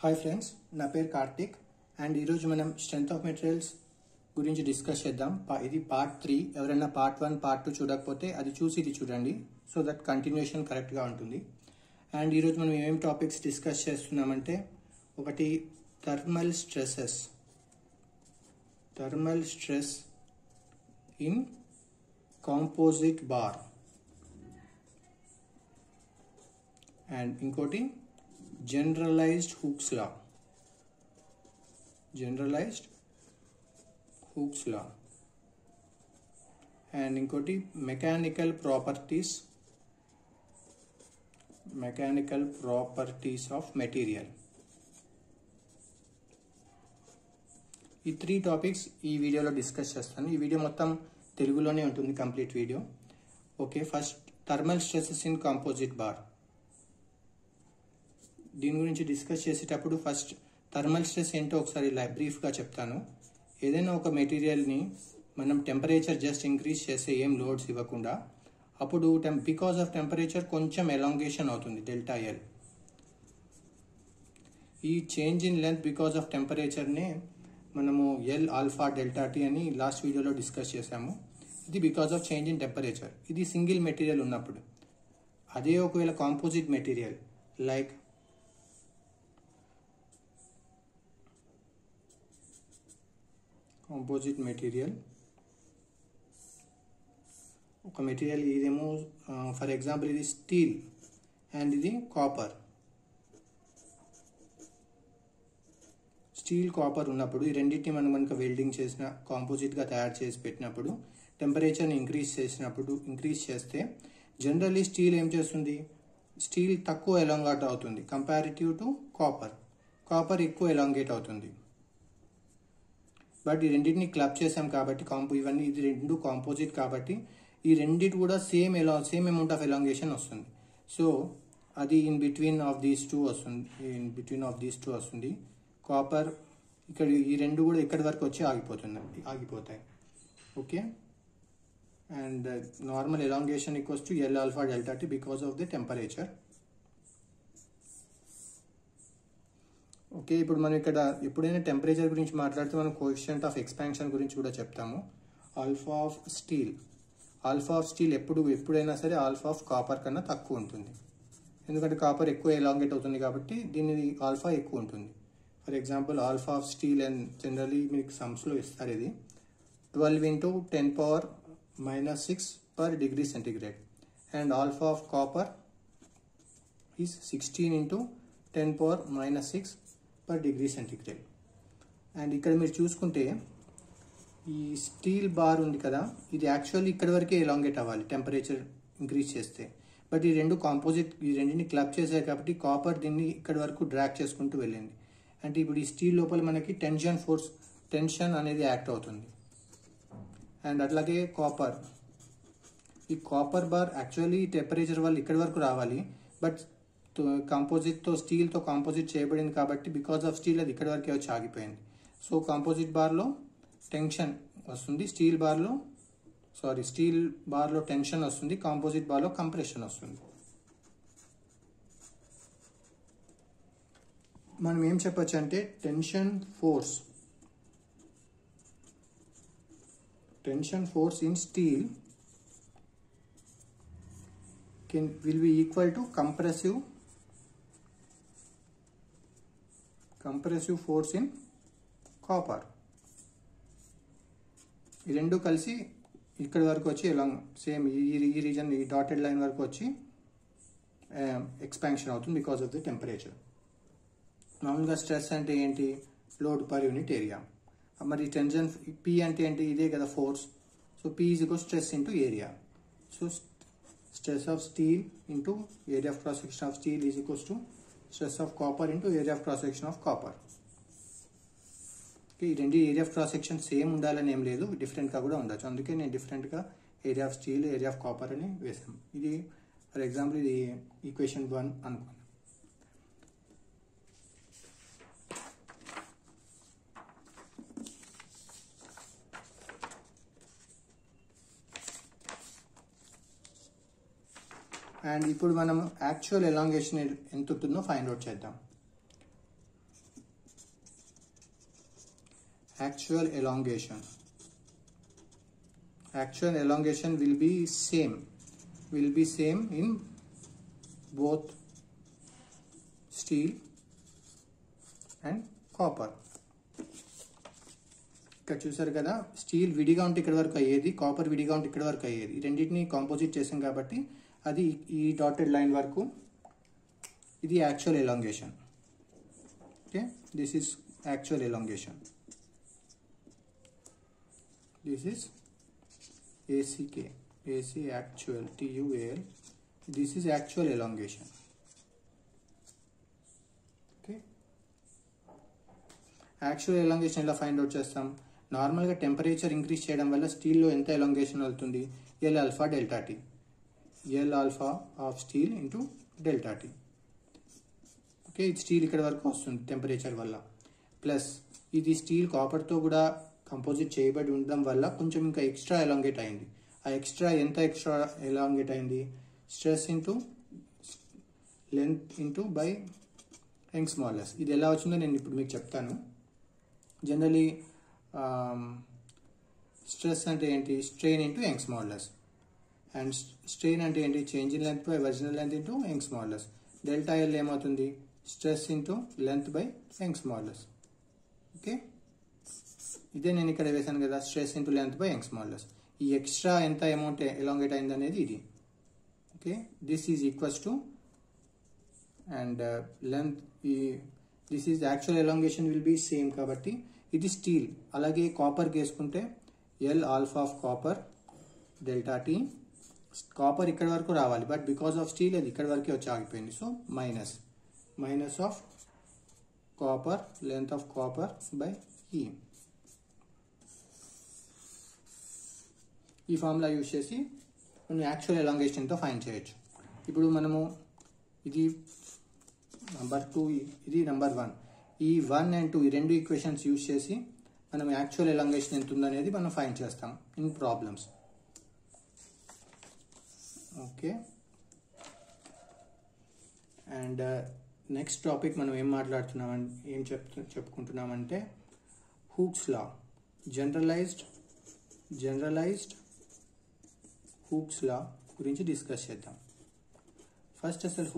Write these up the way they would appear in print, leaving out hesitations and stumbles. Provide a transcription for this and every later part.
Hi friends, నా పేరు Karthik and ఈరోజు మనం స్ట్రెంత్ ఆఫ్ మెటీరియల్స్ గురించి డిస్కస్ చేద్దాం. ఇది పార్ట్ 3. ఎవరైనా పార్ట్ 1, పార్ట్ 2 చూడకపోతే అది చూసి ఇది చూడండి, సో దట్ కంటిన్యూషన్ కరెక్ట్గా ఉంటుంది. అండ్ ఈరోజు మనం ఏమేమి టాపిక్స్ డిస్కస్ చేస్తున్నామంటే, ఒకటి thermal stress in composite bar, and ఇంకోటి generalized Hooke's law, and ఇంకోటి mechanical properties of material. ఈ 3 టాపిక్స్ ఈ వీడియోలో డిస్కస్ చేస్తాను. ఈ వీడియో మొత్తం తెలుగులోనే ఉంటుంది, complete video. Okay, first thermal stresses in composite bar. దీని గురించి డిస్కస్ చేసేటప్పుడు ఫస్ట్ థర్మల్ స్ట్రెస్ ఏంటో ఒకసారి బ్రీఫ్గా చెప్తాను. ఏదైనా ఒక మెటీరియల్ని మనం టెంపరేచర్ జస్ట్ ఇంక్రీజ్ చేస్తే, ఏం లోడ్స్ ఇవ్వకుండా, అప్పుడు బికాస్ ఆఫ్ టెంపరేచర్ కొంచెం ఎలాంగేషన్ అవుతుంది, డెల్టా ఎల్. ఈ change in length because of టెంపరేచర్నే మనము ఎల్ ఆల్ఫా డెల్టా టీ అని లాస్ట్ వీడియోలో డిస్కస్ చేసాము. ఇది because of change in temperature. ఇది సింగిల్ మెటీరియల్ ఉన్నప్పుడు. అదే ఒకవేళ కాంపోజిట్ మెటీరియల్ లైక్ ఒక మెటీరియల్ ఇదేమో ఫర్ ఎగ్జాంపుల్ ఇది స్టీల్ అండ్ ఇది కాపర్. స్టీల్ కాపర్ ఉన్నప్పుడు ఈ రెండింటిని మనం కనుక వెల్డింగ్ చేసిన, కాంపోజిట్గా తయారు చేసి పెట్టినప్పుడు, టెంపరేచర్ని ఇంక్రీజ్ చేస్తే జనరల్లీ స్టీల్ ఏం చేస్తుంది, స్టీల్ తక్కువ ఎలాంగేట్ అవుతుంది కంపారిటివ్ టు కాపర్ ఎక్కువ ఎలాంగేట్ అవుతుంది. బట్ ఈ రెండింటిని క్లబ్ చేసాం కాబట్టి ఇది రెండు కాంపోజిట్ కాబట్టి ఈ రెండింటి కూడా సేమ్ అమౌంట్ ఆఫ్ ఎలాంగేషన్ వస్తుంది. సో అది in between of these two వస్తుంది. కాపర్ ఇక్కడ ఈ రెండు కూడా ఎక్కడి వరకు వచ్చి ఆగిపోతాయి. Okay, and normal elongation equals to L alpha delta tea because of the temperature. Okay, ఇప్పుడు మనం ఇక్కడ ఎప్పుడైనా టెంపరేచర్ గురించి మాట్లాడితే మనం కోఎఫిషియంట్ ఆఫ్ ఎక్స్పాన్షన్ గురించి కూడా చెప్తాము. ఆల్ఫా ఆఫ్ స్టీల్ ఎప్పుడైనా సరే ఆల్ఫా ఆఫ్ కాపర్ కన్నా తక్కువ ఉంటుంది. ఎందుకంటే కాపర్ ఎక్కువ ఎలాంగేట్ అవుతుంది కాబట్టి దీని ఆల్ఫా ఎక్కువ ఉంటుంది. For example alpha of steel and generally మీకు సమ్స్లో ఇస్తారు, ఇది 12 × 10⁻⁻6 per degree centigrade, and alpha of copper is 16 × 10⁻⁻6 per degree centigrade. And ఇక్కడ మీరు చూసుకుంటే ఈ స్టీల్ బార్ ఉంది కదా, ఇది యాక్చువల్లీ ఇక్కడ వరకే ఎలాంగేట్ అవ్వాలి టెంపరేచర్ ఇంక్రీజ్ చేస్తే. బట్ ఈ రెండింటిని క్లబ్ చేశాయి కాబట్టి కాపర్ దీన్ని ఇక్కడ వరకు డ్రాగ్ చేసుకుంటూ వెళ్ళింది. అంటే ఇప్పుడు ఈ స్టీల్ లోపల మనకి టెన్షన్ అనేది యాక్ట్ అవుతుంది. అండ్ అట్లాగే ఈ కాపర్ బార్ యాక్చువల్లీ టెంపరేచర్ వల్ల ఇక్కడ వరకు రావాలి, బట్ స్టీల్తో కాంపోజిట్ చేయబడింది కాబట్టి బికాస్ ఆఫ్ స్టీల్ అది ఇక్కడ వరకే వచ్చి ఆగిపోయింది. సో కాంపోజిట్ బార్లో టెన్షన్ వస్తుంది, స్టీల్ బార్లో టెన్షన్ వస్తుంది, కాంపోజిట్ బార్లో కంప్రెషన్ వస్తుంది. మనం ఏం చెప్పొచ్చు అంటే tension force in steel will be equal to compressive force in copper. ఈ రెండు కలిసి ఇక్కడ వరకు వచ్చి సేమ్ ఈ రీజన్, ఈ డాటెడ్ లైన్ వరకు వచ్చి ఎక్స్పాన్షన్ అవుతుంది బికాస్ ఆఫ్ ది టెంపరేచర్. మామూలుగా స్ట్రెస్ అంటే ఏంటి, లోడ్ పర్ యూనిట్ ఏరియా. మరి టెన్షన్ పి అంటే ఏంటి, ఇదే కదా force. So P is equal stress into area. So stress of steel into area of cross section of steel is equals to stress of copper into area of cross section of copper. ఈ రెండు area of cross section same ఉండాలని ఏం లేదు, డిఫరెంట్గా కూడా ఉండొచ్చు. అందుకే నేను డిఫరెంట్గా area of steel, area of copper అని వేసాను. ఇది ఫర్ ఎగ్జాంపుల్ ఇది ఈక్వేషన్ 1 అనుకోండి. అండ్ ఇప్పుడు మనం యాక్చువల్ ఎలాంగేషన్ ఎంత ఉంటుందో ఫైండ్ అవుట్ చేద్దాం. actual elongation. Actual elongation will be same in both steel and copper. ఇక్కడ చూసారు కదా, స్టీల్ విడిగా ఉంటే ఇక్కడ వరకు అయ్యేది, కాపర్ విడిగా ఉంటే ఇక్కడ వరకు అయ్యేది. ఈ రెండింటిని కాంపోజిట్ చేసాం కాబట్టి అది ఈ డాటెడ్ లైన్ వరకు ఇది actual elongation. Okay, this is actual elongation. This is ACK, AC actual, TUAL. This is actual elongation. Okay, actual elongation ఎలా ఫైండ్ అవుట్ చేస్తాం? నార్మల్గా టెంపరేచర్ ఇంక్రీజ్ చేయడం వల్ల స్టీల్లో ఎంత ఎలాంగేషన్ అవుతుంది? L alpha delta T. L alpha of steel into delta T. Okay, ఇది steel ఇక్కడ వరకు వస్తుంది టెంపరేచర్ వల్ల. ప్లస్ ఇది స్టీల్ కాపర్తో కూడా కంపోజిట్ చేయబడి ఉండడం వల్ల కొంచెం ఇంకా ఎక్స్ట్రా ఎలాంగేట్ అయింది. ఆ ఎక్స్ట్రా ఎలాంగేట్ అయింది? Stress into length into by Young's modulus. ఇది ఎలా వచ్చిందో నేను ఇప్పుడు మీకు చెప్తాను. జనరలీ స్ట్రెస్ అంటే ఏంటి? Strain into Young's modulus. And strain అంటే ఏంటి? Change in length by original length into Young's modulus. Delta L ఏమవుతుంది? Stress into length by Young's modulus. Okay, ఇదే నేను ఇక్కడ వేసాను కదా, stress into length by Young's modulus. ఈ ఎక్స్ట్రా ఎంత అమౌంట్ ఎలాంగేట్ అయింది అనేది ఇది. Okay, this is equals to and length, this is actual elongation will be same కాబట్టి ఇది స్టీల్. అలాగే కాపర్ వేసుకుంటే L alpha of copper delta T. Copper ఇక్కడ వరకు రావాలి, బట్ బికాస్ ఆఫ్ స్టీల్ అది ఇక్కడ వరకే వచ్చి ఆగిపోయింది. So minus of copper length of copper by ఈ. ఈ ఫార్ములా యూజ్ చేసి మనం యాక్చువల్ ఎలాంగేషన్తో ఫైండ్ చేయొచ్చు. ఇప్పుడు మనము ఇది నంబర్ 2, ఇది నంబర్ 1. ఈ 1 and 2 ఈ రెండు ఈక్వేషన్స్ యూజ్ చేసి మనం యాక్చువల్ ఎలాంగేషన్ ఎంత ఉందనేది మనం ఫైండ్ చేస్తాం in problems. Okay, and next topic మనం ఏం చెప్పుకుంటున్నామంటే Hooke's law, generalized Hooke's law గురించి డిస్కస్ చేద్దాం. ఫస్ట్ అసలు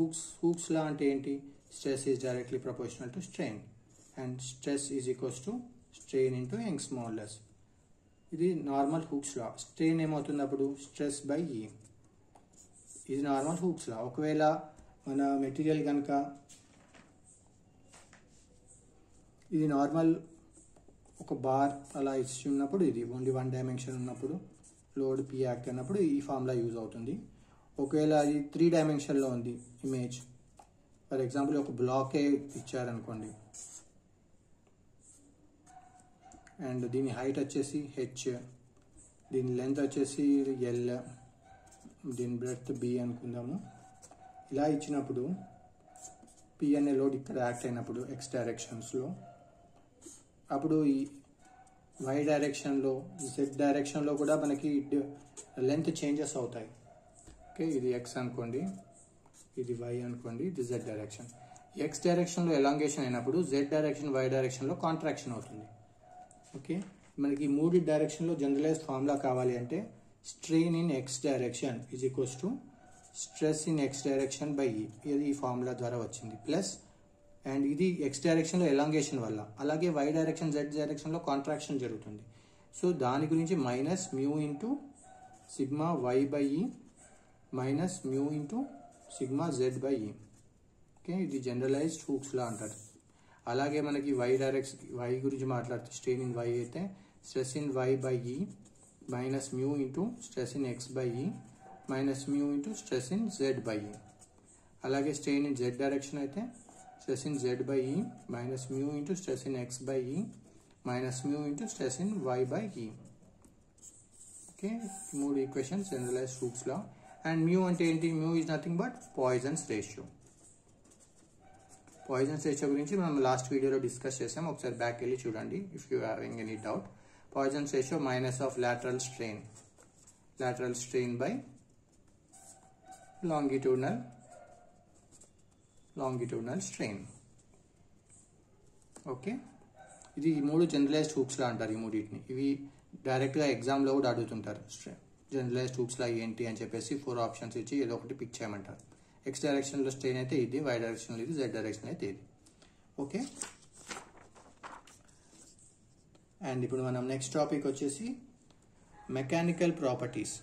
హూక్స్ లా అంటే ఏంటి? Stress is directly proportional to strain and stress is equals to strain into Young's modulus. ఇది నార్మల్ హూక్స్ లా. Strain ఏమవుతుంది అప్పుడు? స్ట్రెస్ బై ఈ. ఇది నార్మల్ హూక్స్ లా. ఒకవేళ మన మెటీరియల్ కనుక ఇది నార్మల్ ఒక బార్ అలా ఇచ్చి ఉన్నప్పుడు, ఇది ఓన్లీ 1 డైమెన్షన్ ఉన్నప్పుడు, లోడ్ పి యాక్ట్ అన్నప్పుడు ఈ ఫార్ములా యూజ్ అవుతుంది. ఒకవేళ అది 3 డైమెన్షన్లో ఉంది ఇమేజ్, ఫర్ ఎగ్జాంపుల్ ఒక బ్లాకే ఇచ్చారనుకోండి అండ్ దీని హైట్ వచ్చేసి హెచ్, దీని లెంత్ వచ్చేసి ఎల్, దీని బ్రెడ్త్ బి అనుకుందాము. ఇలా ఇచ్చినప్పుడు పి అనే లోడ్ ఇక్కడ యాక్ట్ అయినప్పుడు ఎక్స్ డైరెక్షన్స్లో, అప్పుడు ఈ వై డైరెక్షన్లో, జెడ్ డైరెక్షన్లో కూడా మనకి లెంత్ చేంజెస్ అవుతాయి. ఓకే, ఇది ఎక్స్ అనుకోండి, ఇది వై అనుకోండి, ఇది జెడ్ డైరెక్షన్. ఎక్స్ డైరెక్షన్లో ఎలాంగేషన్ అయినప్పుడు జెడ్ డైరెక్షన్, వై డైరెక్షన్లో కాంట్రాక్షన్ అవుతుంది. ఓకే, మనకి 3 డైరెక్షన్లో జనరలైజ్ ఫార్ములా కావాలి అంటే strain in X direction is equals to stress in X direction by ఈ. ఇది ఈ ఫార్ములా ద్వారా వచ్చింది. ప్లస్ అండ్ ఇది ఎక్స్ డైరెక్షన్లో ఎలాంగేషన్ వల్ల, అలాగే వై డైరెక్షన్, జెడ్ డైరెక్షన్లో కాంట్రాక్షన్ జరుగుతుంది. సో దాని గురించి minus mu into sigma y by E minus mu into sigma z by E. Okay, ఇది జనరలైజ్డ్ హూక్స్ లా అంటారు. అలాగే మనకి వై గురించి మాట్లాడితే స్ట్రెయిన్ ఇన్ వై అయితే stress in y by E minus mu into stress in x by E minus mu into stress in z by E. అలాగే strain in z direction అయితే stress in z by e minus mu into stress in x by e minus mu into stress in y by e. Okay, మూడు equations generalized Hooke's law. And mu అంటే ఏంటి? Mu is nothing but Poisson's ratio. Poisson's ratio గురించి మనం last వీడియోలో discuss చేసాం, ఒకసారి back వెళ్ళి చూడండి if you having any doubt. Poisons ratio minus of lateral strain by longitudinal strain. Okay, ఇది ఈ 3 జనరలైజ్డ్ హుక్స్లా అంటారు. ఈ మూడింటిని ఇవి డైరెక్ట్గా ఎగ్జామ్లో కూడా అడుగుతుంటారు. జనరలైజ్డ్ హుక్స్లా ఏంటి అని చెప్పేసి 4 ఆప్షన్స్ ఇచ్చి ఏదో ఒకటి పిక్ చేయమంటారు. ఎక్స్ డైరెక్షన్లో స్ట్రెయిన్ అయితే ఇది, వై డైరెక్షన్లో ఇది, జెడ్ డైరెక్షన్ అయితే ఇది. ఓకే. అండ్ ఇప్పుడు మనం నెక్స్ట్ టాపిక్ వచ్చేసి mechanical properties.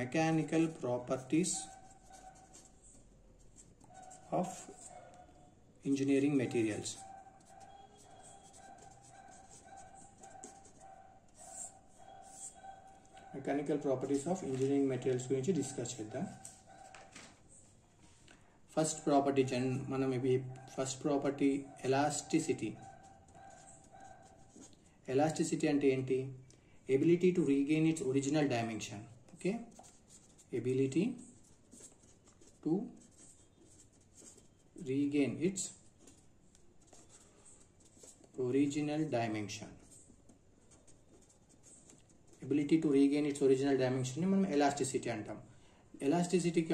Mechanical properties of engineering materials. Mechanical properties of engineering materials గురించి డిస్కస్ చేద్దాం. ఫస్ట్ ప్రాపర్టీ మనం ఇవి ఫస్ట్ ప్రాపర్టీ ఎలాస్టిసిటీ. ఎలాస్టిసిటీ అంటే ఏంటి? Ability to regain it's original dimension. Okay, ability to regain its original dimension. Ability to regain its original dimension ని మనం elasticity అంటాం. ఎలాస్టిసిటీకి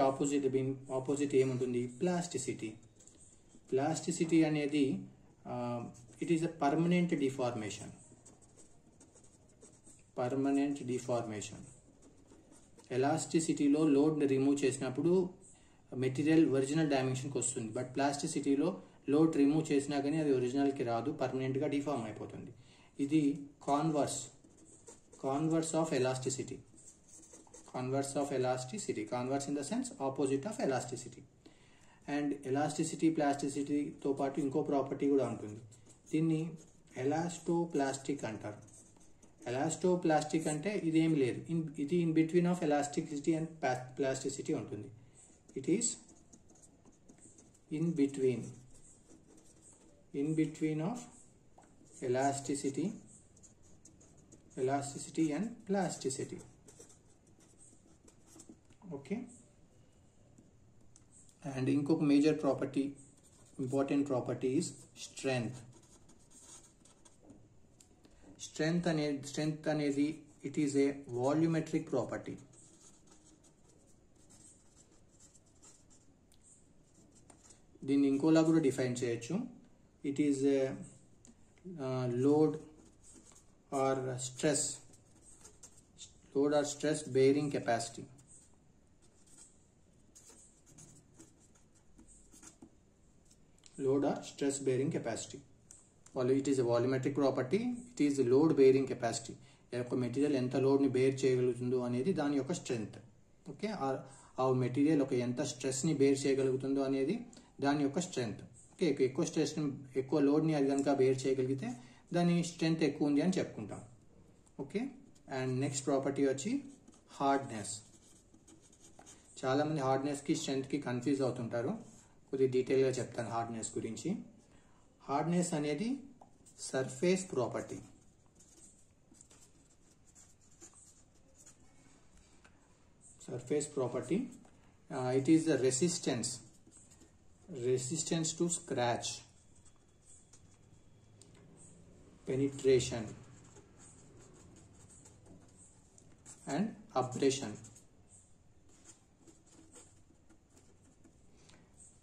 ఆపోజిట్ ఏముంటుంది? ప్లాస్టిసిటీ. ప్లాస్టిసిటీ అనేది it is a permanent deformation. Permanent deformation. ఎలాస్టిసిటీలో లోడ్ని రిమూవ్ చేసినప్పుడు material original డైమెన్షన్కి వస్తుంది. బట్ ప్లాస్టిసిటీలో లోడ్ రిమూవ్ చేసినా కానీ అది ఒరిజినల్కి రాదు, పర్మనెంట్గా డిఫార్మ్ అయిపోతుంది. ఇది converse of elasticity. Converse of elasticity. Converse in the sense opposite of elasticity. And elasticity ప్లాస్టిసిటీతో పాటు ఇంకో ప్రాపర్టీ కూడా ఉంటుంది. దీన్ని ఎలాస్టోప్లాస్టిక్ అంటారు. ఎలాస్టోప్లాస్టిక్ అంటే ఇదేమి లేదు, ఇది in between of elasticity and plasticity ఉంటుంది. It is in between of elasticity and plasticity. Okay. And ఇంకొక major property, important property is strength. Strength అనేది it is a volumetric property. దీన్ని ఇంకోలా కూడా డిఫైన్ చేయొచ్చు. It is load or stress bearing capacity. Load or stress bearing capacity. It is a volumetric property. It is load bearing capacity. ఒక material ఎంత లోడ్ని bear చేయగలుగుతుందో అనేది దాని యొక్క స్ట్రెంగ్త్. ఓకే, ఆ మెటీరియల్ ఎంత స్ట్రెస్ని బేర్ చేయగలుగుతుందో అనేది దాని యొక్క స్ట్రెంగ్త్. ఓకే, ఎక్కువ లోడ్ని అది కనుక బేర్ చేయగలిగితే దాని స్ట్రెంగ్త్ ఎక్కువ ఉంది అని చెప్పుకుంటాం. ఓకే. అండ్ నెక్స్ట్ ప్రాపర్టీ వచ్చి హార్డ్నెస్. చాలామంది హార్డ్నెస్కి స్ట్రెంగ్త్కి కన్ఫ్యూజ్ అవుతుంటారు. కొద్దిగా డీటెయిల్గా చెప్తాను హార్డ్నెస్ గురించి. హార్డ్నెస్ అనేది surface property. Surface property. It is the resistance to scratch, penetration and abrasion.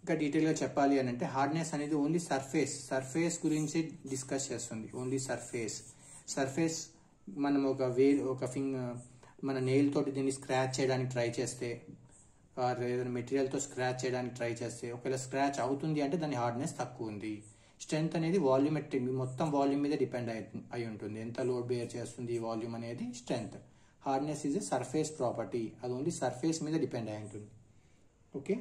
ఇంకా డీటెయిల్గా చెప్పాలి అని అంటే హార్డ్నెస్ అనేది ఓన్లీ సర్ఫేస్ గురించి డిస్కస్ చేస్తుంది. ఓన్లీ సర్ఫేస్ మనం మన నెయిల్ తోటి దీన్ని స్క్రాచ్ చేయడానికి ట్రై చేస్తే, ఏదైనా మెటీరియల్తో స్క్రాచ్ చేయడానికి ట్రై చేస్తే ఒకవేళ స్క్రాచ్ అవుతుంది అంటే దాని హార్డ్నెస్ తక్కువ ఉంది. స్ట్రెంగ్త్ అనేది వాల్యూమెట్రిక్, మొత్తం వాల్యూమ్ మీద డిపెండ్ అయి ఉంటుంది. ఎంత లోడ్ బేర్ చేస్తుంది ఈ వాల్యూమ్ అనేది strength. Hardness is a surface property. అది ఓన్లీ సర్ఫేస్ మీద డిపెండ్ అయి ఉంటుంది. Okay.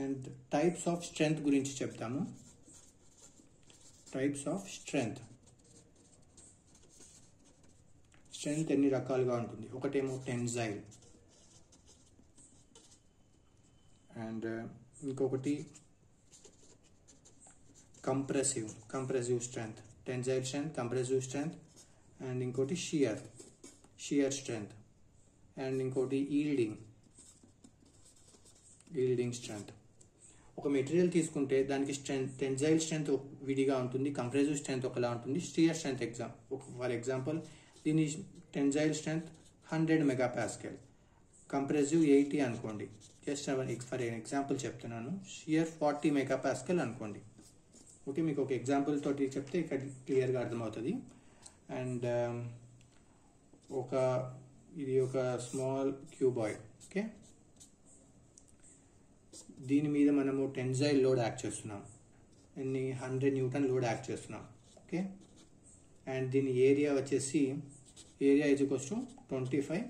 And types of strength గురించి చెప్తాము. టైప్స్ ఆఫ్ స్ట్రెంగ్త్ ఎన్ని రకాలుగా ఉంటుంది. ఒకటేమో టెన్జైల్ అండ్ ఇంకొకటి compressive strength. Tensile strength, compressive strength and ఇంకోటి షియర్ స్ట్రెంగ్త్ అండ్ ఇంకోటి ఈల్డింగ్ స్ట్రెంగ్త్. ఒక మెటీరియల్ తీసుకుంటే దానికి టెన్జైల్ స్ట్రెంగ్త్ విడిగా ఉంటుంది, కంప్రెసివ్ స్ట్రెంగ్త్ ఒకలా ఉంటుంది, షియర్ స్ట్రెంగ్త్ ఫర్ ఎగ్జాంపుల్ దీని టెన్జైల్ స్ట్రెంత్ 100 మెగాపాస్కల్, కంప్రెసివ్ 80 అనుకోండి. జస్ట్ ఫర్ ఎగ్జాంపుల్ చెప్తున్నాను. షియర్ 40 మెగాపాస్కల్ అనుకోండి. ఓకే, మీకు ఒక ఎగ్జాంపుల్ తోటి చెప్తే ఇక్కడ క్లియర్గా అర్థమవుతుంది. అండ్ ఇది ఒక స్మాల్ క్యూబాయిడ్. ఓకే, దీని మీద మనము టెన్జైల్ లోడ్ యాక్ట్ చేస్తున్నాం. 100 న్యూటన్ లోడ్ యాక్ట్ చేస్తున్నాం. ఓకే, అండ్ దీని ఏరియా వచ్చేసి area is equals to 25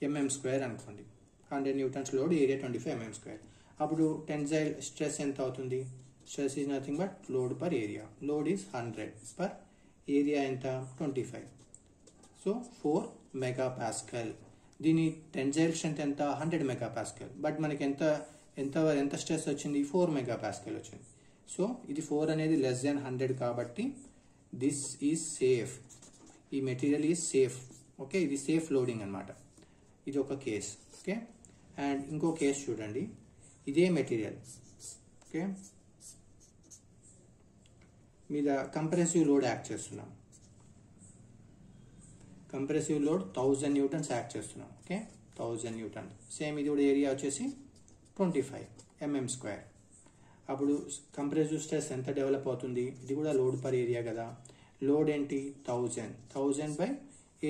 mm² అనుకోండి. 100 న్యూటన్స్ లోడ్, ఏరియా 25 mm². అప్పుడు టెన్జైల్ స్ట్రెస్ ఎంత అవుతుంది? Stress is nothing but load per area. Load is 100 per area ఎంత? 25. So 4 మెగాపాస్కల్. దీని టెన్జైల్ స్ట్రెంత్ ఎంత? 100 మెగాపాస్కల్. బట్ మనకి ఎంత స్ట్రెస్ వచ్చింది? 4 మెగాపాస్కల్ వచ్చింది. సో ఇది 4 అనేది లెస్ దాన్ 100 కాబట్టి దిస్ ఈజ్ సేఫ్. ఈ మెటీరియల్ ఈజ్ సేఫ్. ఓకే, ఇది సేఫ్ లోడింగ్ అనమాట. ఇది ఒక కేస్. ఓకే, అండ్ ఇంకో కేస్ చూడండి. ఇదే మెటీరియల్ ఓకే మీద కంప్రెసివ్ లోడ్ యాక్ట్ చేస్తున్నాం. కంప్రెసివ్ లోడ్ 1000 న్యూటన్స్ యాక్ట్ చేస్తున్నాం. Okay, 1000 Newton. సేమ్ ఇది కూడా ఏరియా వచ్చేసి 25 mm². అప్పుడు కంప్రెసివ్ స్ట్రెస్ ఎంత డెవలప్ అవుతుంది? ఇది కూడా లోడ్ పర్ ఏరియా కదా. లోడ్ ఏంటి? 1000 బై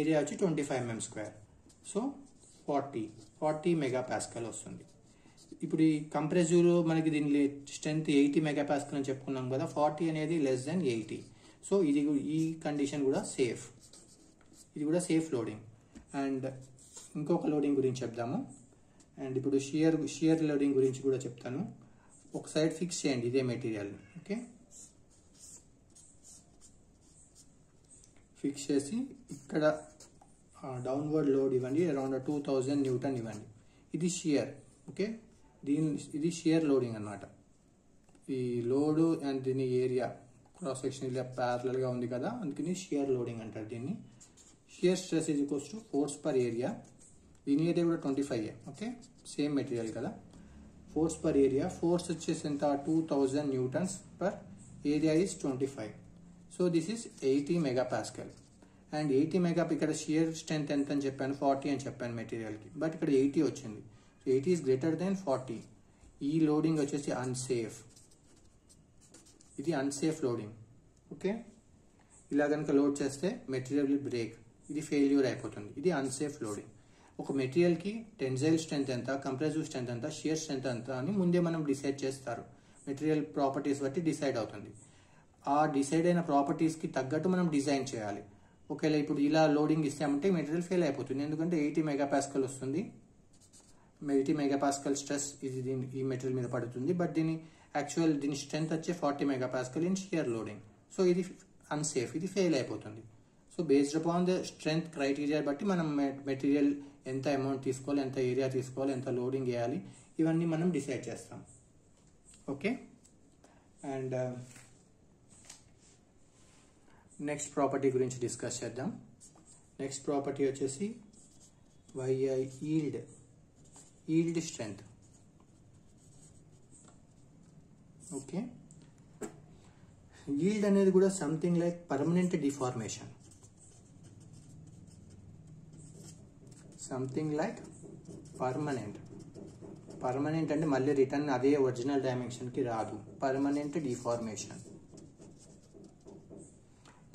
ఏరియా వచ్చి 25 mm². సో 40 మెగాపాస్కల్ వస్తుంది. ఇప్పుడు ఈ కంప్రెసివ్లో మనకి దీని స్ట్రెంత్ 80 మెగాపాస్కల్ అని చెప్పుకున్నాం కదా. 40 అనేది లెస్ దాన్ 80. సో ఈ కండిషన్ కూడా సేఫ్. ఇది కూడా సేఫ్ లోడింగ్. అండ్ ఇంకొక లోడింగ్ గురించి చెప్దాము. అండ్ ఇప్పుడు షియర్ లోడింగ్ గురించి కూడా చెప్తాను. ఒక సైడ్ ఫిక్స్ చేయండి ఇదే మెటీరియల్. ఓకే, ఫిక్స్ చేసి ఇక్కడ డౌన్వర్డ్ లోడ్ ఇవ్వండి. అరౌండ్ 2000 న్యూటన్ ఇవ్వండి. ఇది షియర్. ఓకే, ఇది షియర్ లోడింగ్ అన్నమాట. ఈ లోడ్ అండ్ దీని ఏరియా క్రాస్ సెక్షన్ ఇలా ప్యారలల్గా ఉంది కదా, అందుకని షియర్ లోడింగ్ అంటారు దీన్ని. Shear stress is equals to force per area. దీని ఏరియా కూడా 25. ఓకే, సేమ్ మెటీరియల్ కదా. ఫోర్స్ పర్ ఏరియా, ఫోర్స్ వచ్చేసి ఎంత? 2000 newtons per area is 25. So this is 80 megapascal. And 80 ఇక్కడ షియర్ స్ట్రెంత్ ఎంత అని చెప్పాను? 40 అని చెప్పాను మెటీరియల్కి. బట్ ఇక్కడ 80 వచ్చింది. So 80 is greater than 40. ఈ లోడింగ్ వచ్చేసి అన్సేఫ్. ఇది అన్సేఫ్ లోడింగ్. ఓకే, ఇలా కనుక లోడ్ చేస్తే మెటీరియల్ విల్ బ్రేక్. ఇది ఫెయిల్యూర్ అయిపోతుంది. ఇది అన్సేఫ్ లోడింగ్. ఒక మెటీరియల్కి టెన్జైల్ స్ట్రెంత్ ఎంత, కంప్రెసివ్ స్ట్రెంత్ ఎంత, షియర్ స్ట్రెంత్ ఎంత అని ముందే మనం డిసైడ్ చేస్తారు. మెటీరియల్ ప్రాపర్టీస్ బట్టి డిసైడ్ అవుతుంది. ఆ డిసైడ్ అయిన ప్రాపర్టీస్కి తగ్గట్టు మనం డిజైన్ చేయాలి. ఒకవేళ ఇప్పుడు ఇలా లోడింగ్ ఇస్తామంటే మెటీరియల్ ఫెయిల్ అయిపోతుంది. ఎందుకంటే 80 మెగాపాస్కల్ వస్తుంది. 80 మెగాపాస్కల్ స్ట్రెస్ ఈ మెటీరియల్ మీద పడుతుంది. బట్ దీని స్ట్రెంత్ వచ్చే 40 మెగాపాస్కల్ ఇన్ షియర్ లోడింగ్. సో ఇది అన్సేఫ్, ఇది ఫెయిల్ అయిపోతుంది. So based upon the strength criteria బట్టి మనం మెటీరియల్ ఎంత అమౌంట్ తీసుకోవాలి, ఎంత ఏరియా తీసుకోవాలి, ఎంత లోడింగ్ వేయాలి, ఇవన్నీ మనం డిసైడ్ చేస్తాం. ఓకే, అండ్ నెక్స్ట్ ప్రాపర్టీ గురించి డిస్కస్ చేద్దాం. నెక్స్ట్ ప్రాపర్టీ వచ్చేసి ఈల్డ్ స్ట్రెంత్. ఓకే, ఈల్డ్ అనేది కూడా something like permanent deformation. Something like permanent అంటే మళ్ళీ రిటర్న్ అదే ఒరిజినల్ డైమెన్షన్కి రాదు. Permanent deformation.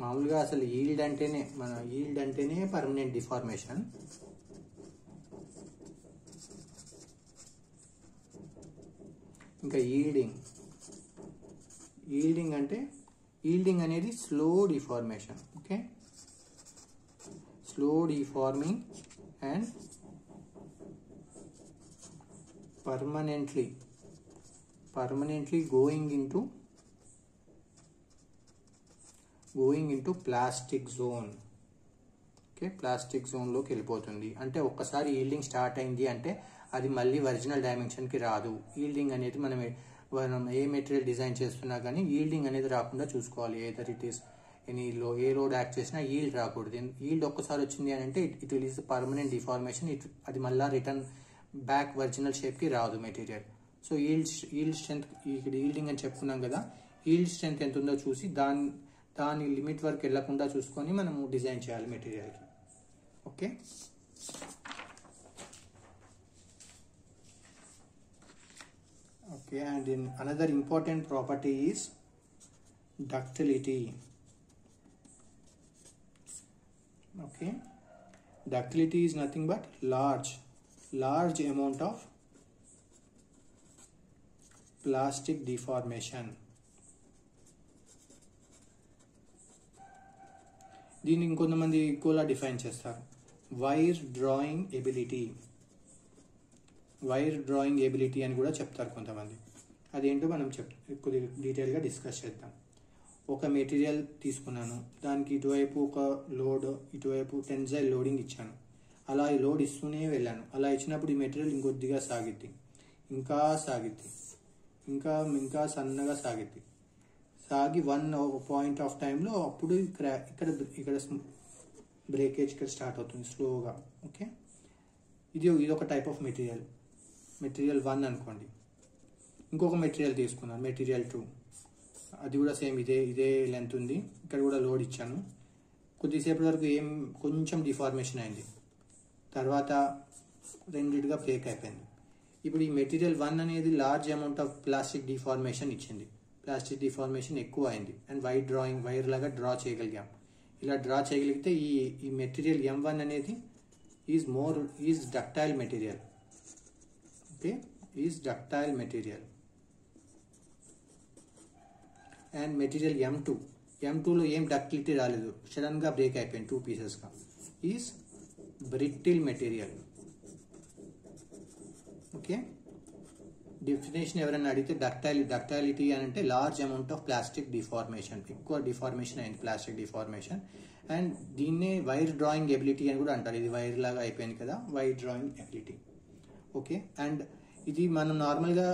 మామూలుగా అసలు ఈల్డ్ అంటేనే పర్మనెంట్ డిఫార్మేషన్. ఇంకా ఈల్డింగ్ అనేది slow deformation. Okay, slow deforming and permanently going into plastic zone. Okay, plastic జోన్లోకి వెళ్ళిపోతుంది. అంటే ఒక్కసారి ఈల్డింగ్ స్టార్ట్ అయింది అంటే అది మళ్ళీ ఒరిజినల్ డైమెన్షన్కి రాదు. ఈల్డింగ్ అనేది మనం ఏ మెటీరియల్ డిజైన్ చేస్తున్నా కానీ ఈల్డింగ్ అనేది రాకుండా చూసుకోవాలి. Either it is a load act చేసినా ఈల్డ్ రాకూడదు. ఈల్డ్ ఒక్కసారి వచ్చింది అని అంటే it will is permanent deformation. అది మళ్ళీ రిటర్న్ బ్యాక్ ఒరిజినల్ షేప్కి రాదు మెటీరియల్. సో ఈల్డ్ స్ట్రెంత్, ఇక్కడ ఈల్డింగ్ అని చెప్పుకున్నాం కదా, ఈల్డ్ స్ట్రెంత్ ఎంత ఉందో చూసి దాని లిమిట్ వరకు వెళ్ళకుండా చూసుకొని మనము డిజైన్ చేయాలి మెటీరియల్కి. Okay, okay. And in another important property is ductility. Okay, ductility is nothing but large amount of plastic deformation. దీన్ని ఇంకొంతమంది ఇంకోలా డిఫైన్ చేస్తారు, వైర్ డ్రాయింగ్ ఎబిలిటీ అని కూడా చెప్తారు కొంతమంది. అదేంటో మనం కొద్దిగా డీటెయిల్గా డిస్కస్ చేద్దాం. ఒక మెటీరియల్ తీసుకున్నాను, దానికి ఇటువైపు ఒక లోడ్, ఇటువైపు టెన్సైల్ లోడింగ్ ఇచ్చాను. అలా ఈ లోడ్ ఇస్తూనే వెళ్ళాను. అలా ఇచ్చినప్పుడు ఈ మెటీరియల్ ఇంకొద్దిగా సాగిద్ది, ఇంకా సన్నగా సాగి వన్ పాయింట్ ఆఫ్ టైంలో అప్పుడు ఇక్కడ బ్రేకేజ్ ఇక్కడ స్టార్ట్ అవుతుంది స్లోగా. ఓకే, ఇది ఒక టైప్ ఆఫ్ మెటీరియల్ 1 అనుకోండి. ఇంకొక మెటీరియల్ తీసుకున్నాను, మెటీరియల్ 2. అది కూడా సేమ్ ఇదే లెంత్ ఉంది. ఇక్కడ కూడా లోడ్ ఇచ్చాను. కొద్దిసేపటి వరకు కొంచెం డిఫార్మేషన్ అయింది, తర్వాత రెండిటిగా బ్రేక్ అయిపోయింది. ఇప్పుడు ఈ మెటీరియల్ 1 అనేది large amount of plastic deformation ఇచ్చింది. ప్లాస్టిక్ డిఫార్మేషన్ ఎక్కువ అయింది అండ్ వైర్ లాగా డ్రా చేయగలిగాం. ఇలా డ్రా చేయగలిగితే ఈ మెటీరియల్ M1 అనేది is ductile material. Okay, is ductile material. And material M2లో ఏం డక్టిలిటీ రాలేదు, సడన్గా బ్రేక్ అయిపోయింది 2 పీసెస్గా, is brittle material. Okay, definition ఎవరైనా అడిగితే డక్టైలిటీ అని అంటే large amount of plastic deformation, ఎక్కువ డిఫార్మేషన్ అయింది ప్లాస్టిక్ డిఫార్మేషన్. అండ్ దీన్నే వైర్ డ్రాయింగ్ ఎబిలిటీ అని కూడా అంటారు. ఇది వైర్ లాగా అయిపోయింది కదా, wire drawing ability. Okay, and ఇది మనం నార్మల్గా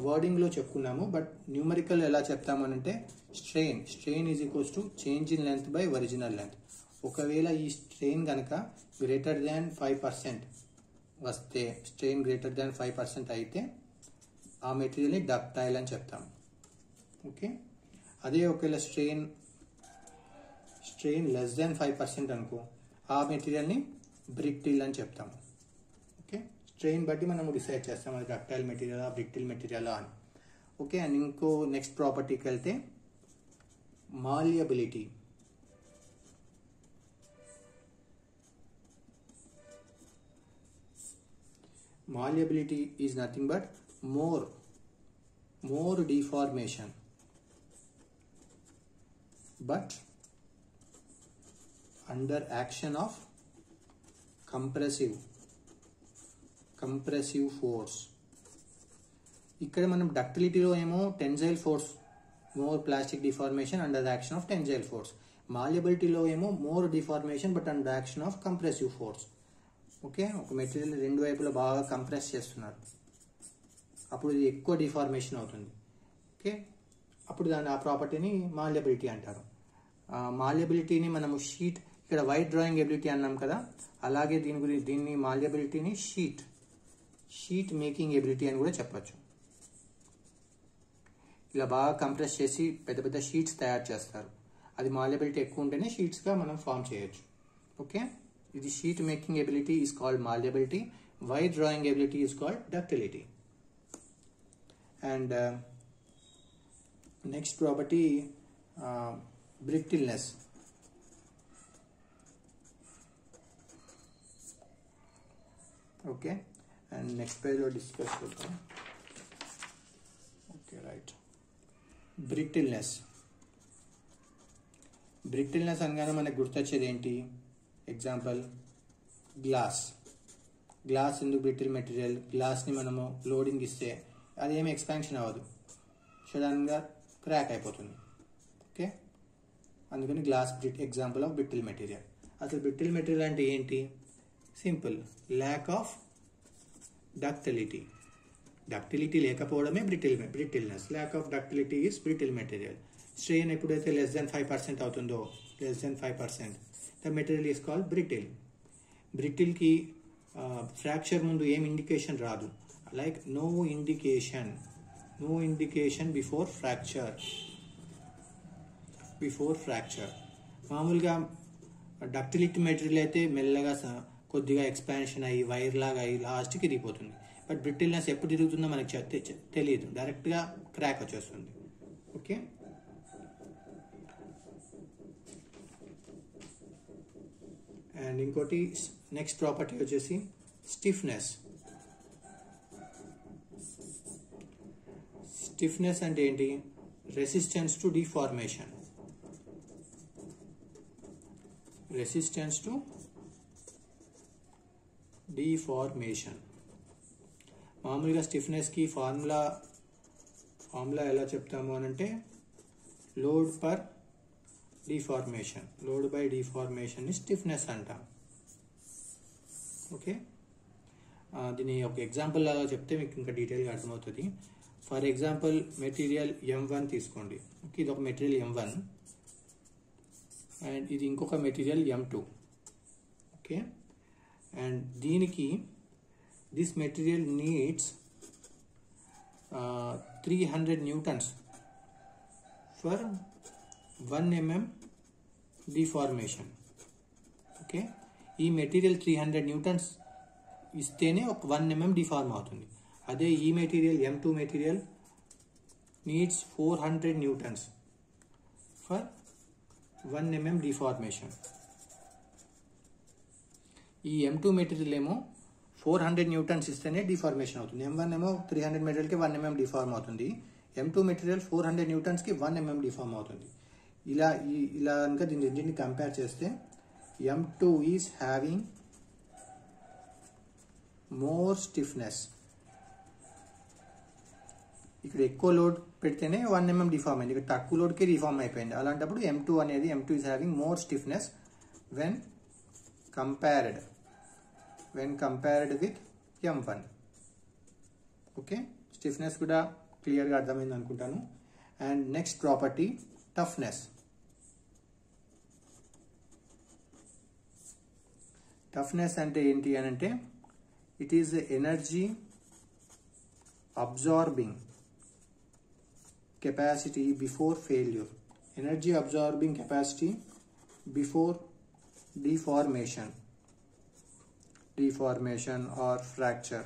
వర్డింగ్లో చెప్పుకున్నాము, బట్ న్యూమరికల్ ఎలా చెప్తాము అని అంటే strain is equals to change in length by original length. ఒకవేళ ఈ స్ట్రెయిన్ కనుక గ్రేటర్ దాన్ 5% వస్తే, స్ట్రెయిన్ గ్రేటర్ దాన్ 5% అయితే ఆ మెటీరియల్ని డక్టైల్ అని చెప్తాము. ఓకే, అదే ఒకవేళ స్ట్రెయిన్ లెస్ దాన్ 5% అనుకో, ఆ మెటీరియల్ని బ్రిటిల్ అని చెప్తాము. ఓకే, స్ట్రెయిన్ బట్టి మనం డిసైడ్ చేస్తాం అది డక్టైల్ మెటీరియలా బ్రిటిల్ మెటీరియలా అని. ఓకే, అండ్ ఇంకో నెక్స్ట్ ప్రాపర్టీకి వెళ్తే మాల్యబిలిటీ. Malleability is nothing but more deformation, but under action of compressive force. ఇక్కడ మనం డక్టిలిటీలో ఏమో tensile force, more plastic deformation under the action of tensile force. మాల్యబిలిటీలో ఏమో more deformation but under action of compressive force. Okay, ఒక material రెండు వైపులా బాగా కంప్రెస్ చేస్తున్నారు, అప్పుడు ఇది ఎక్కువ డిఫార్మేషన్ అవుతుంది. ఓకే, అప్పుడు ఆ ప్రాపర్టీని మాల్యబిలిటీ అంటారు. మాల్యబిలిటీని మనము ఇక్కడ వైర్ డ్రాయింగ్ ఎబిలిటీ అన్నాం కదా, అలాగే దీన్ని మాల్యబిలిటీని షీట్ మేకింగ్ ఎబిలిటీ అని కూడా చెప్పచ్చు. ఇలా బాగా కంప్రెస్ చేసి పెద్ద పెద్ద షీట్స్ తయారు చేస్తారు. అది మాల్యబిలిటీ ఎక్కువ ఉంటేనే షీట్స్గా మనం ఫామ్ చేయొచ్చు. ఓకే, ఇది sheet making ability is called malleability. Wire drawing ability is called ductility. And next property brittleness. Okay, and next పేజ్లో డిస్కస్ చేద్దాం. Okay, right. బ్రిటిల్నెస్ అనగానే మనకు గుర్తొచ్చేది ఏంటి? ఎగ్జాంపుల్ గ్లాస్ ఎందుకు బ్రిటిల్ మెటీరియల్? గ్లాస్ని మనము లోడింగ్ ఇస్తే అదేమి ఎక్స్పాన్షన్ అవ్వదు, సడన్గా క్రాక్ అయిపోతుంది. ఓకే, అందుకని glass example of brittle material. అసలు బ్రిటిల్ మెటీరియల్ అంటే ఏంటి? సింపుల్, ల్యాక్ ఆఫ్ డక్టిలిటీ లేకపోవడమే brittleness. Lack of ductility is brittle material. Strain ఎప్పుడైతే లెస్ దెన్ 5% అవుతుందో, less than 5%, the material is called brittle. Brittle ki fracture mundu em indication raadu, like no indication before fracture. Before fracture. మామూలుగా ductility material అయితే మెల్లగా కొద్దిగా expansion అయ్యి wire లాగా అయ్యి లాస్ట్కి ఇరిగిపోతుంది. బట్ బ్రిటిల్నెస్ ఎప్పుడు తిరుగుతుందో మనకి తెలియదు, డైరెక్ట్గా క్రాక్ వచ్చేస్తుంది. ఓకే, అండ్ ఇంకోటి నెక్స్ట్ ప్రాపర్టీ వచ్చేసి స్టిఫ్నెస్. స్టిఫ్నెస్ అంటే ఏంటి? Resistance to deformation. Resistance to deformation. మామూలుగా స్టిఫ్నెస్కి ఫార్ములా ఎలా చెప్తాము అని అంటే load per deformation. Load by deformation ని స్టిఫ్నెస్ అంటాం. ఓకే, దీని ఒక ఎగ్జాంపుల్ లాగా చెప్తే మీకు ఇంకా డీటెయిల్గా అర్థమవుతుంది. ఫర్ ఎగ్జాంపుల్ మెటీరియల్ M1 తీసుకోండి. ఓకే, ఇది ఒక మెటీరియల్ M1 అండ్ ఇది ఇంకొక మెటీరియల్ M2. ఓకే, అండ్ దీనికి this material needs 300 newtons for 1 mm deformation. Okay, ఈ మెటీరియల్ 300 న్యూటన్స్ ఇస్తేనే ఒక 1 mm డిఫార్మ్ అవుతుంది. అదే ఈ material M2 material needs 400 newtons for 1 mm deformation. ఈ M2 మెటీరియల్ ఏమో 400 న్యూటన్స్ ఇస్తేనే డిఫార్మేషన్ అవుతుంది. M1 ఏమో 300 మెటీరియల్కి 1 mm డిఫార్మ్ అవుతుంది. M2 మెటీరియల్ 400 న్యూటన్స్కి 1 mm డిఫార్మ్ అవుతుంది. ఇలా కనుక దీన్ని కంపేర్ చేస్తే M2 is having more stiffness. ఇక్కడ ఎక్కువ లోడ్ పెడితేనే 1 mm డిఫార్మ్ అయింది, ఇక్కడ తక్కువ లోడ్కే డిఫార్మ్ అయిపోయింది. అలాంటప్పుడు M2 is having more stiffness when compared with M1. Okay, stiffness కూడా క్లియర్గా అర్థమైంది అనుకుంటాను. And next property toughness. Toughness అంటే ఏంటి అని అంటే it is energy absorbing capacity before failure. Energy absorbing capacity before deformation or fracture.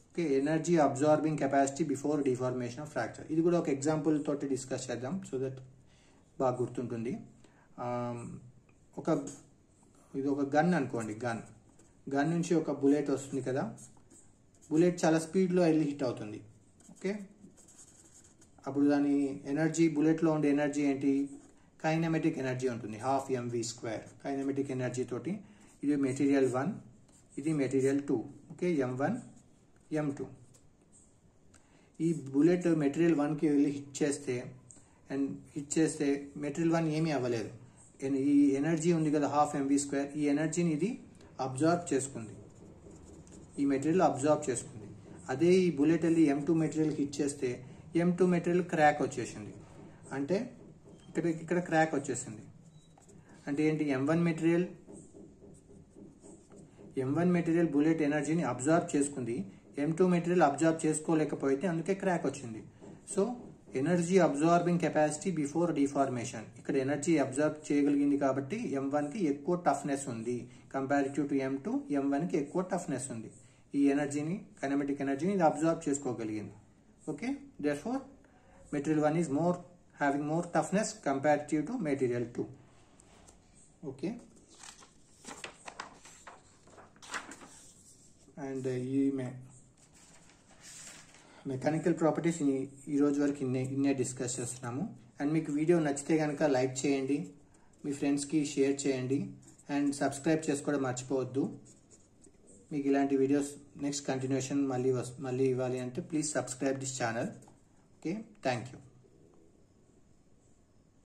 Okay, energy absorbing capacity before deformation or fracture. ఇది కూడా ఒక ఎగ్జాంపుల్ తోటి డిస్కస్ చేద్దాం సో దట్ బాగా గుర్తుంటుంది. ఇది ఒక గన్ అనుకోండి. గన్ నుంచి ఒక బుల్లెట్ వస్తుంది కదా, బుల్లెట్ చాలా స్పీడ్లో వెళ్ళి హిట్ అవుతుంది. ఓకే, అప్పుడు దాని ఎనర్జీ, బుల్లెట్లో ఉండే ఎనర్జీ ఏంటి? కైనమెటిక్ ఎనర్జీ ఉంటుంది, 12 mv². కైనమెటిక్ ఎనర్జీ తోటి ఇది మెటీరియల్ 1, ఇది మెటీరియల్ 2. Okay, M1 M2. ఈ బుల్లెట్ మెటీరియల్ 1కి వెళ్ళి హిట్ చేస్తే మెటీరియల్ 1 ఏమీ అవ్వలేదు. ఈ ఎనర్జీ ఉంది కదా 12 mv², ఈ ఎనర్జీని ఇది అబ్జార్బ్ చేసుకుంది, ఈ మెటీరియల్ అబ్జార్బ్ చేసుకుంది. అదే ఈ బుల్లెట్ వెళ్ళి M2 మెటీరియల్కి హిట్ చేస్తే M2 మెటీరియల్ క్రాక్ వచ్చేసింది. అంటే ఇక్కడ క్రాక్ వచ్చేసింది. అంటే ఏంటి? M1 మెటీరియల్ బుల్లెట్ ఎనర్జీని అబ్జార్బ్ చేసుకుంది, M2 మెటీరియల్ అబ్జార్బ్ చేసుకోలేకపోతే అందుకే క్రాక్ వచ్చింది. So energy absorbing capacity before deformation. ఇక్కడ ఎనర్జీ అబ్జార్బ్ చేయగలిగింది కాబట్టి M1కి ఎక్కువ టఫ్నెస్ ఉంది కంపారిటివ్ టు M2. M1కి ఎక్కువ టఫ్నెస్ ఉంది. ఈ ఎనర్జీని, కైనమెటిక్ ఎనర్జీని ఇది అబ్జార్బ్ చేసుకోగలిగింది. Okay, therefore material 1 is having more toughness comparative to material 2. Okay, and ఈ మెకానికల్ ప్రాపర్టీస్ ఈ రోజు వరకు ఇన్నే డిస్కస్ చేస్తున్నాము. అండ్ మీకు వీడియో నచ్చితే కనుక లైక్ చేయండి, మీ ఫ్రెండ్స్కి షేర్ చేయండి, అండ్ సబ్స్క్రైబ్ చేసుకోవడం మర్చిపోవద్దు. మీకు ఇలాంటి వీడియోస్ నెక్స్ట్ కంటిన్యూషన్ మళ్ళీ ఇవ్వాలి అంటే please subscribe this channel. Okay, thank you.